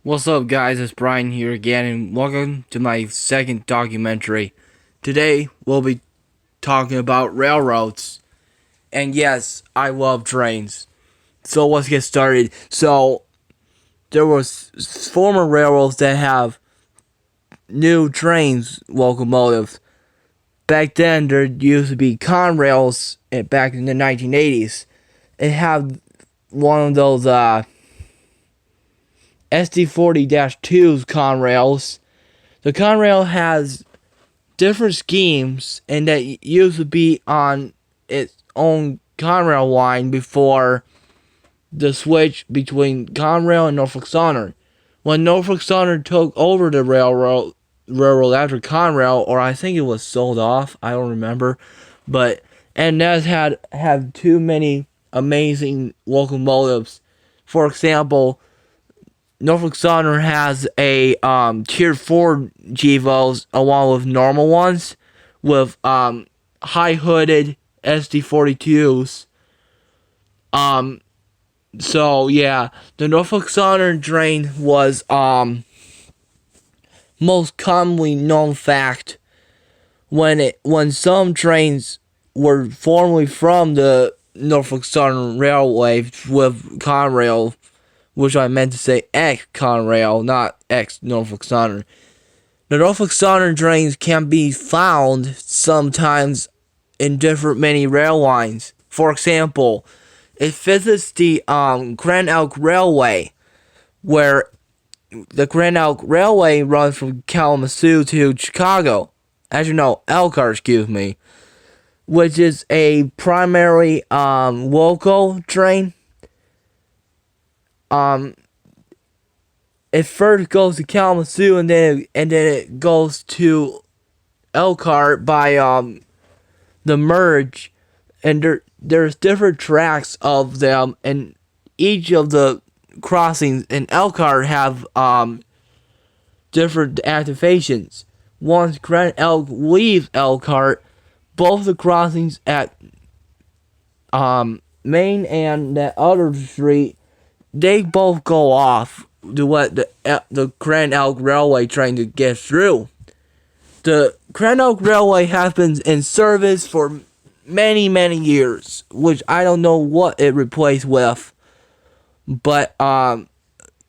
What's up, guys? It's Brian here again, and welcome to my second documentary. Today, we'll be talking about railroads. And yes, I love trains. So let's get started. So, there was former railroads that have new trains locomotives. Back then, there used to be Conrails back in the 1980s. It had one of those, SD40-2's Conrails. The Conrail has different schemes, and that used to be on its own Conrail line before the switch between Conrail and Norfolk Southern. When Norfolk Southern took over the railroad after Conrail, or I think it was sold off, I don't remember, and that's had too many amazing locomotives. For example, Norfolk Southern has a Tier 4 GEVOs along with normal ones with high hooded SD42s. So yeah, the Norfolk Southern train was most commonly known fact when some trains were formerly from the Norfolk Southern Railway with Conrail, which I meant to say ex-Conrail, not ex-Norfolk Southern. The Norfolk Southern trains can be found sometimes in different many rail lines. For example, it visits the Grand Elk Railway, where the Grand Elk Railway runs from Kalamazoo to Chicago. As you know, Elkhart, excuse me, which is a primary local train. It first goes to Kalamazoo and then it goes to Elkhart by the merge, and there's different tracks of them, and each of the crossings in Elkhart have different activations. Once Grand Elk leaves Elkhart, both the crossings at Main and that other street, they both go off to let the Grand Elk Railway train to get through. The Grand Elk Railway has been in service for many, many years, which I don't know what it replaced with. But,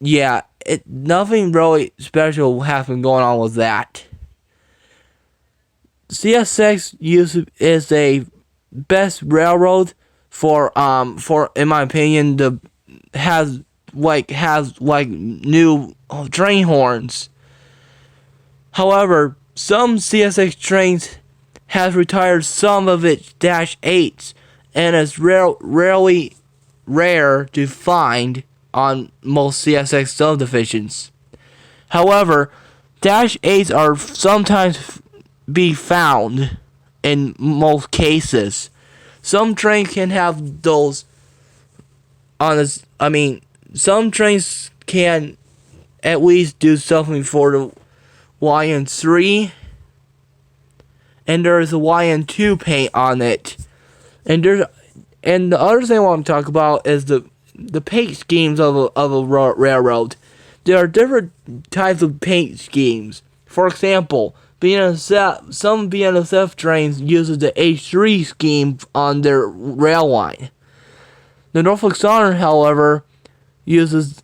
yeah, nothing really special has been going on with that. CSX is a best railroad for in my opinion, has new train horns. However, some CSX trains has retired some of its Dash 8s, and it's rarely rare to find on most CSX subdivisions. However, Dash 8s are sometimes be found in most cases. Some trains can have those some trains can at least do something for the YN3, and there is a YN2 paint on it. And the other thing I want to talk about is the paint schemes of a railroad. There are different types of paint schemes. For example, some BNSF trains uses the H3 scheme on their rail line. The Norfolk Southern, however, uses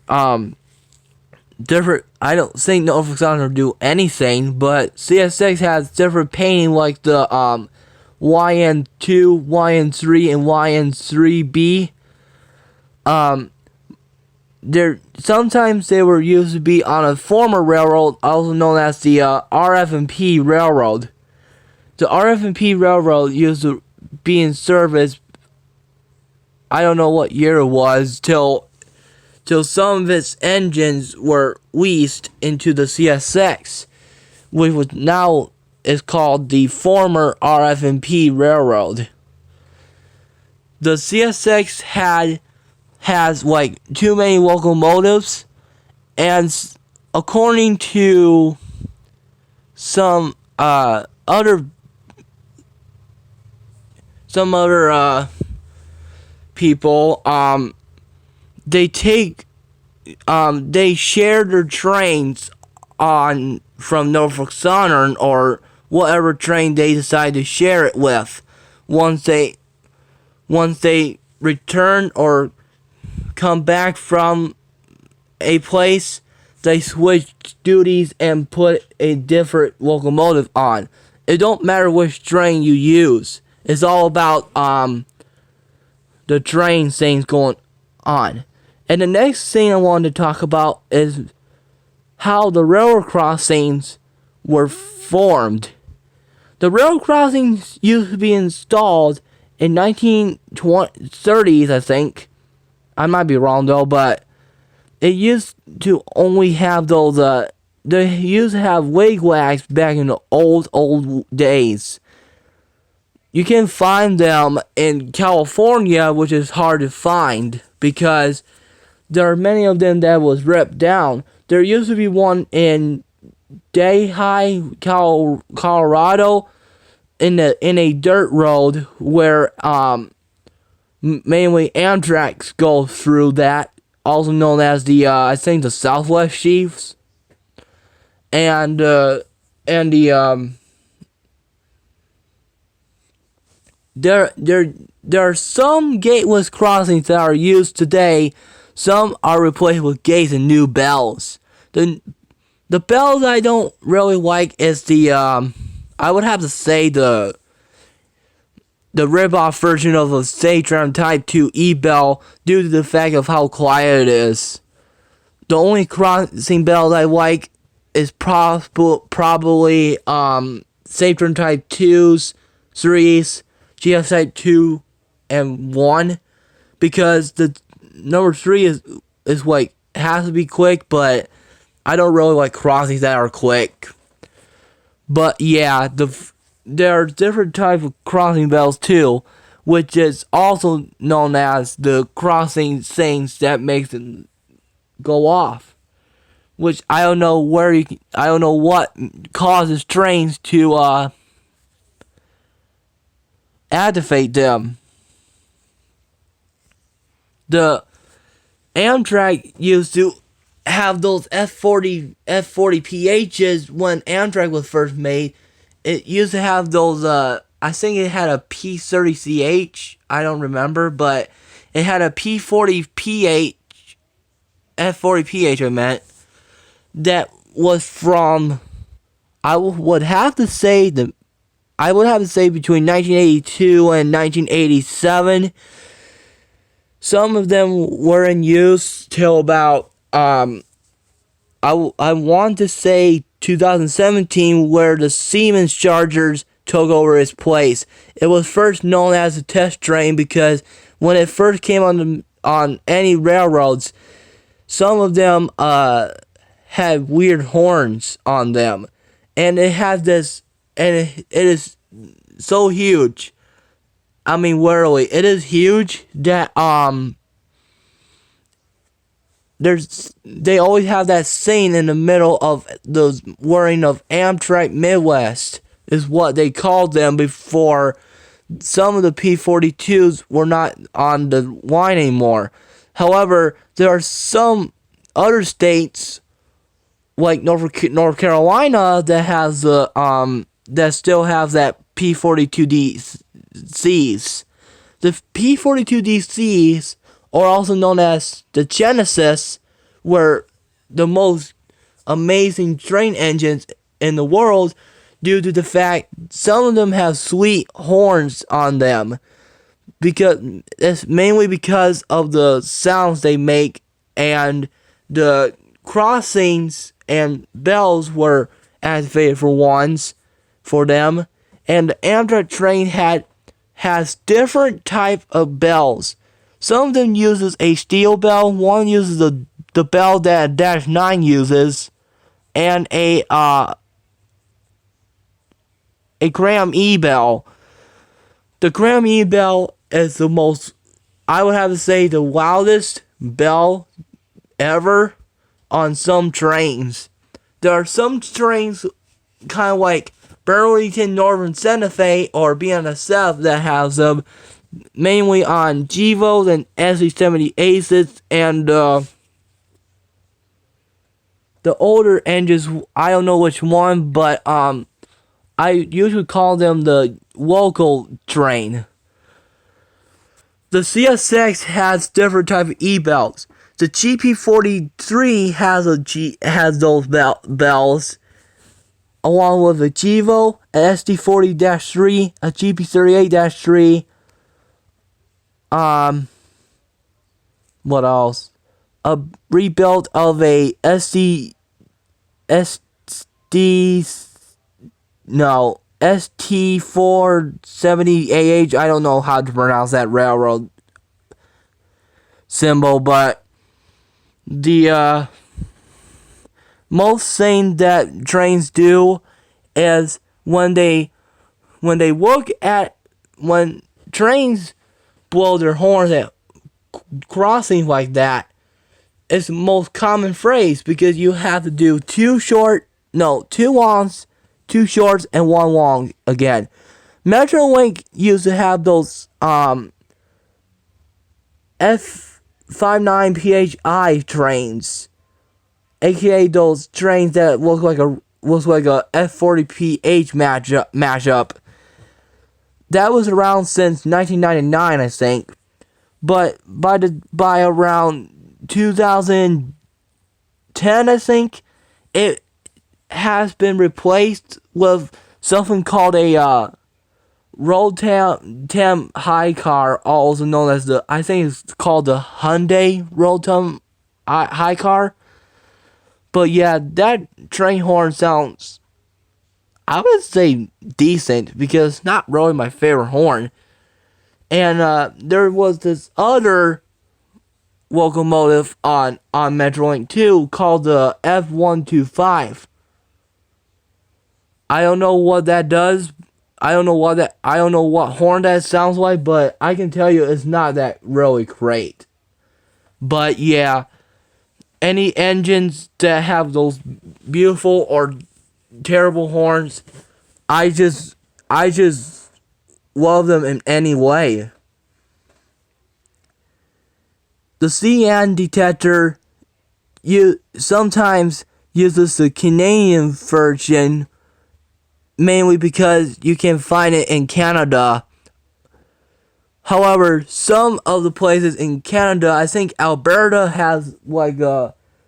different. I don't think Norfolk Southern will do anything, but CSX has different painting like the YN2, YN3, and YN3B. Sometimes they were used to be on a former railroad, also known as the RF&P Railroad. The RF&P Railroad used to be in service. I don't know what year it was till some of its engines were leased into the CSX, which was now is called the former RF&P Railroad. The CSX has like too many locomotives, and according to some other people, they take they share their trains on from Norfolk Southern or whatever train they decide to share it with. Once they return or come back from a place, they switch duties and put a different locomotive on. It don't matter which train you use. It's all about the train things going on. And the next thing I wanted to talk about is how the railroad crossings were formed. The railroad crossings used to be installed in 1930s, I think. I might be wrong though, but it used to only have those, they used to have wigwags back in the old days. You can find them in California, which is hard to find because there are many of them that was ripped down. There used to be one in Delhi, Colorado, in a dirt road where mainly Amtrak goes through that, also known as the I think the Southwest Chiefs, and the there are some gateless crossings that are used today. Some are replaced with gates and new bells. The bells I don't really like is the I would have to say the rip-off version of a Satron Type 2 E-Bell due to the fact of how quiet it is. The only crossing bells I like is probably Satron Type 2s, 3s, GS Type 2, and 1, because the number 3 is like, has to be quick, but I don't really like crossings that are quick. But yeah, there are different types of crossing bells too, which is also known as the crossing things that makes it go off. Which I don't know I don't know what causes trains to activate them. The Amtrak used to have those F40 PHs when Amtrak was first made. It used to have those, I think it had a P30CH, I don't remember, but it had a P40PH, F40PH I meant, that was from, I would have to say between 1982 and 1987. Some of them were in use till about, I want to say 2017, where the Siemens Chargers took over its place. It was first known as a test train because when it first came on any railroads, some of them had weird horns on them, and it has this, and it is so huge. I mean, literally, it is huge that they always have that scene in the middle of those wearing of Amtrak Midwest is what they called them before some of the P42s were not on the line anymore. However, there are some other states like North Carolina that has that still have that P42DCs. The P42DCs, or also known as the Genesis, were the most amazing train engines in the world due to the fact some of them have sweet horns on them. Because it's mainly because of the sounds they make, and the crossings and bells were activated for them. And the Amtrak train has different type of bells. Some of them uses a steel bell. One uses the bell that Dash 9 uses, and a Graham E bell. The Graham E bell is the most, I would have to say, the loudest bell ever on some trains. There are some trains, kind of like Burlington Northern Santa Fe or BNSF, that has them, mainly on GEVOs and SC-70 Aces, and the older engines, I don't know which one, but I usually call them the local train. The CSX has different type of E-belts. The GP43 has those bells, along with a GEVO, a SD40-3, a GP38-3. What else? A rebuild of a ST470AH. I don't know how to pronounce that railroad symbol, but the most thing that trains do is when trains blow their horns at crossings like that, it's the most common phrase because you have to do two longs, two shorts, and one long again. Metrolink used to have those F59PHI trains, aka those trains that look like a F40PH mashup. That was around since 1999, I think. But by around 2010, I think, it has been replaced with something called a road temp high car, also known as I think it's called the Hyundai road temp high car. But yeah, that train horn sounds, I would say, decent, because it's not really my favorite horn. And there was this other locomotive on Metrolink 2 called the F125. I don't know what that does. I don't know what horn that sounds like, but I can tell you it's not that really great. But yeah, any engines that have those beautiful or terrible horns, I just love them in any way. The Cn Detector sometimes uses the Canadian version, mainly because you can find it in Canada. However, some of the places in Canada, I think Alberta has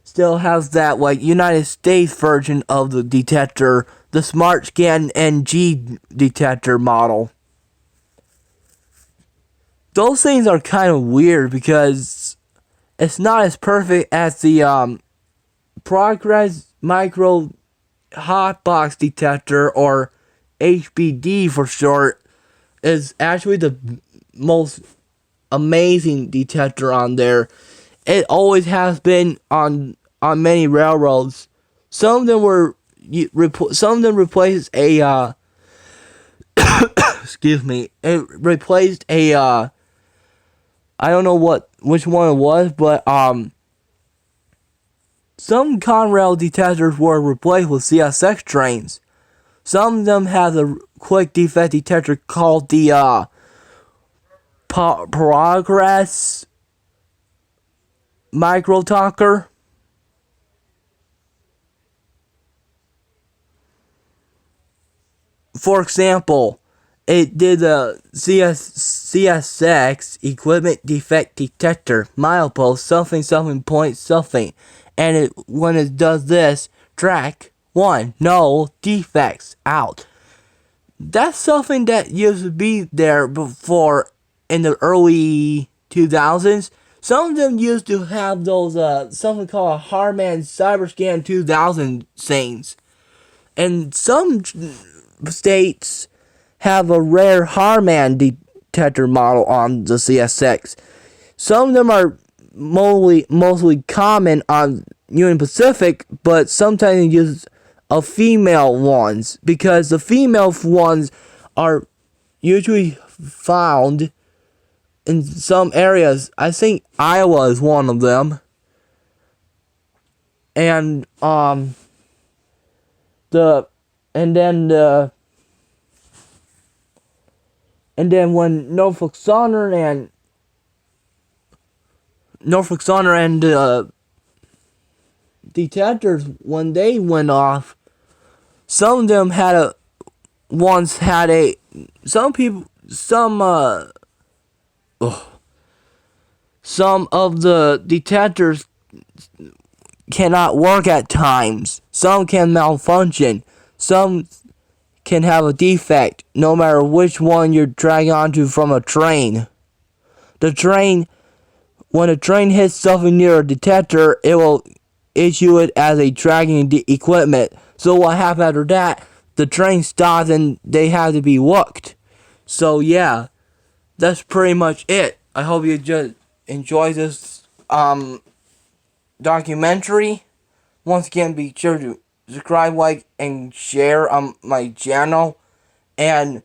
still has that United States version of the detector, the Smart Scan NG detector model. Those things are kind of weird because it's not as perfect as the Progress Micro Hotbox detector, or HBD for short, is actually the most amazing detector on there. It always has been on many railroads. Some of them replaced a excuse me. It replaced a I don't know which one it was, but some Conrail detectors were replaced with CSX trains. Some of them have a quick defect detector called the Progress Micro Talker. For example, it did a CSX equipment defect detector milepost something point something, and when it does this, track 1, no defects, out. That's something that used to be there before in the early 2000s. Some of them used to have those something called a Harman CyberScan 2000 things, and some states have a rare Harman detector model on the CSX. Some of them are mostly common on Union Pacific, but sometimes they use a female ones, because the female ones are usually found in some areas. I think Iowa is one of them. And and then when Norfolk Southern and detectors, when they went off, some of them some people, some of the detectors cannot work at times. Some can malfunction. Some can have a defect, no matter which one you're dragging onto from a train. When a train hits something near a detector, it will issue it as a dragging equipment. So what happens after that? The train stops and they have to be worked. So yeah, that's pretty much it. I hope you just enjoy this documentary. Once again, be sure to subscribe, like, and share on my channel. And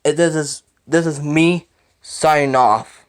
this is me signing off.